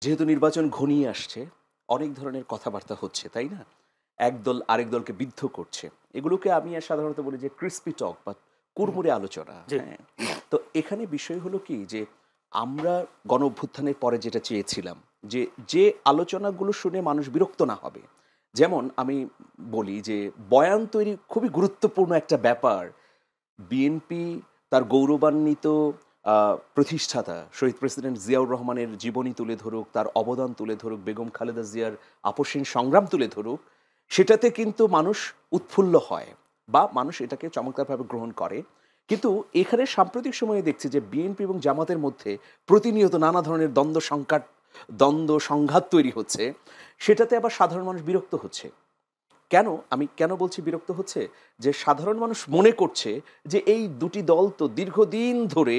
যেহেতু নির্বাচন ঘনিয়ে আসছে, অনেক ধরনের কথাবার্তা হচ্ছে, তাই না? একদল আরেক দলকে বিদ্ধ করছে। এগুলোকে আমি সাধারণত বলি যে ক্রিসপি টক বা কুড়মুড়ে আলোচনা। জি। হ্যাঁ? তো এখানে বিষয় হলো কি যে আমরা গণ-অভ্যুত্থানের পরে যেটা চেয়েছিলাম যে, যে আলোচনাগুলো শুনে মানুষ বিরক্ত না হবে। যেমন আমি বলি যে বয়ান তৈরি খুবই গুরুত্বপূর্ণ একটা ব্যাপার। বিএনপি তার গৌরবান্বিত প্রতিষ্ঠাতা শহীদ প্রেসিডেন্ট জিয়াউর রহমানের জীবনী তুলে ধরুক, তার অবদান তুলে ধরুক, বেগম খালেদা জিয়ার আপসহীন সংগ্রাম তুলে ধরুক, সেটাতে কিন্তু মানুষ উৎফুল্ল হয় বা মানুষ এটাকে চমৎকারভাবে গ্রহণ করে। কিন্তু এখানে সাম্প্রতিক সময়ে দেখছি যে বিএনপি এবং জামাতের মধ্যে প্রতিনিয়ত নানা ধরনের দ্বন্দ্ব সংঘাত তৈরি হচ্ছে। সেটাতে আবার সাধারণ মানুষ বিরক্ত হচ্ছে। আমি কেন বলছি বিরক্ত হচ্ছে? যে সাধারণ মানুষ মনে করছে যে এই দুটি দল তো দীর্ঘদিন ধরে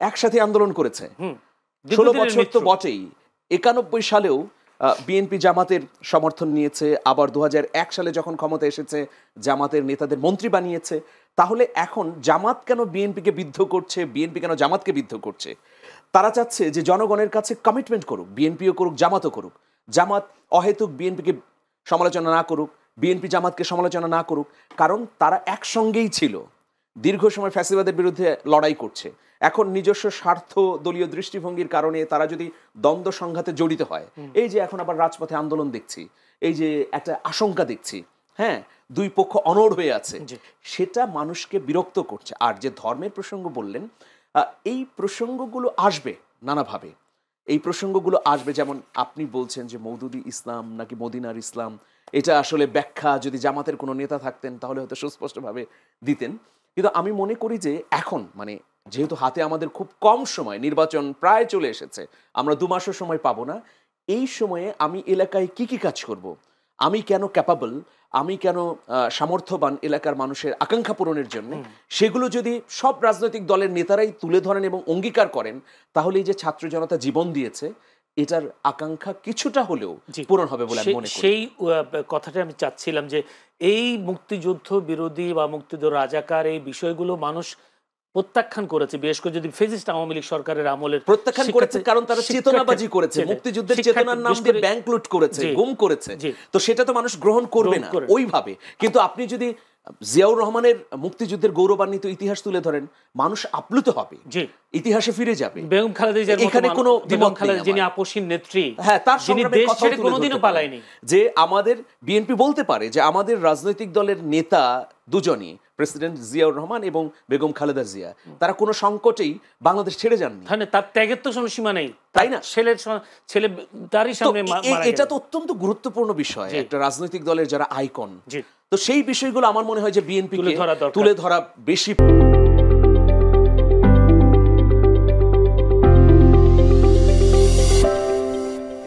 একসাথে আন্দোলন করেছে। ১৬ বছর তো বটেই। ৯১ সালেও বিএনপি জামাতের সমর্থন নিয়েছে। আবার ২০০১ সালে যখন ক্ষমতা এসেছে জামাতের নেতাদের মন্ত্রী বানিয়েছে। তাহলে এখন জামাত কেন বিএনপিকে বিদ্ধ করছে, বিএনপি কেন জামাতকে বিদ্ধ করছে? তারা চাচ্ছে যে জনগণের কাছে কমিটমেন্ট করুক, বিএনপিও করুক, জামাতও করুক। জামাত অহেতুক বিএনপিকে সমালোচনা না করুক, বিএনপি জামাতকে সমালোচনা না করুক, কারণ তারা একসঙ্গেই ছিল, দীর্ঘ সময় ফ্যাসিবাদের বিরুদ্ধে লড়াই করছে। এখন নিজস্ব স্বার্থ দলীয় দৃষ্টিভঙ্গির কারণে তারা যদি দ্বন্দ্ব সংঘাতে জড়িত হয়, এই যে এখন আবার রাজপথে আন্দোলন দেখছি, এই যে একটা আশঙ্কা দেখছি, হ্যাঁ, দুই পক্ষ অনড় হয়ে আছে, সেটা মানুষকে বিরক্ত করছে। আর যে ধর্মের প্রসঙ্গ বললেন, এই প্রসঙ্গগুলো আসবে নানাভাবে। এই প্রসঙ্গগুলো আসবে, যেমন আপনি বলছেন যে মওদুদি ইসলাম নাকি মদিনার ইসলাম, এটা আসলে ব্যাখ্যা যদি জামাতের কোনো নেতা থাকতেন তাহলে হয়তো সুস্পষ্টভাবে দিতেন। কিন্তু আমি মনে করি যে এখন যেহেতু হাতে আমাদের খুব কম সময়, নির্বাচন প্রায় চলে এসেছে, আমরা ২ মাসও সময় পাবো না। এই সময়ে আমি এলাকায় কি কাজ করব, আমি কেন ক্যাপাবল, আমি কেন সামর্থ্যবান এলাকার মানুষের আকাঙ্ক্ষা পূরণের জন্য, সেগুলো যদি সব রাজনৈতিক দলের নেতারাই তুলে ধরেন এবং অঙ্গীকার করেন, তাহলে এই যে ছাত্র জনতা জীবন দিয়েছে, এটার আকাঙ্ক্ষা কিছুটা হলেও পূরণ হবে বলে আমি মনে করি। সেই কথাটা আমি চাচ্ছিলাম যে এই মুক্তিযুদ্ধ বিরোধী বা মুক্তিযুদ্ধ রাজাকার এই বিষয়গুলো মানুষ প্রত্যাখ্যান করেছে, বিশেষ করে যদি ফেসিস্ট আওয়ামী লীগ সরকারের আমলের প্রত্যাখ্যান করেছে, কারণ তারা চেতনাবাজি করেছে, মুক্তিযুদ্ধের চেতনার নাম দিয়ে ব্যাংক লুট করেছে, গুম করেছে। তো সেটা তো মানুষ গ্রহণ করবে না ওইভাবে। কিন্তু আপনি যদি জিয়াউর রহমানের মুক্তিযুদ্ধের গৌরবান্বিত ইতিহাস তুলে ধরেন, মানুষ আপ্লুত হবে, ইতিহাসে ফিরে যাবে। বেগম খালেদা জিয়ার এখানে কোনো দ্বিমত নেই, যিনি আপসহীন নেত্রী, হ্যাঁ, তার সংগ্রামের কথা কোনোদিনও পালায়নি। যে আমাদের বিএনপি বলতে পারে যে আমাদের রাজনৈতিক দলের নেতা দুজনই, প্রেসিডেন্ট জিয়াউর রহমান এবং বেগম খালেদা জিয়া, তারা কোনো সংকটেই বাংলাদেশ ছেড়ে যাননি। তার ত্যাগের তো কোনো সীমা নেই, তাই না? ছেলে তারই সামনে এটা তো অত্যন্ত গুরুত্বপূর্ণ বিষয় একটা রাজনৈতিক দলের যারা আইকন। তো সেই বিষয়গুলো আমার মনে হয় যে বিএনপি তুলে ধরা বেশি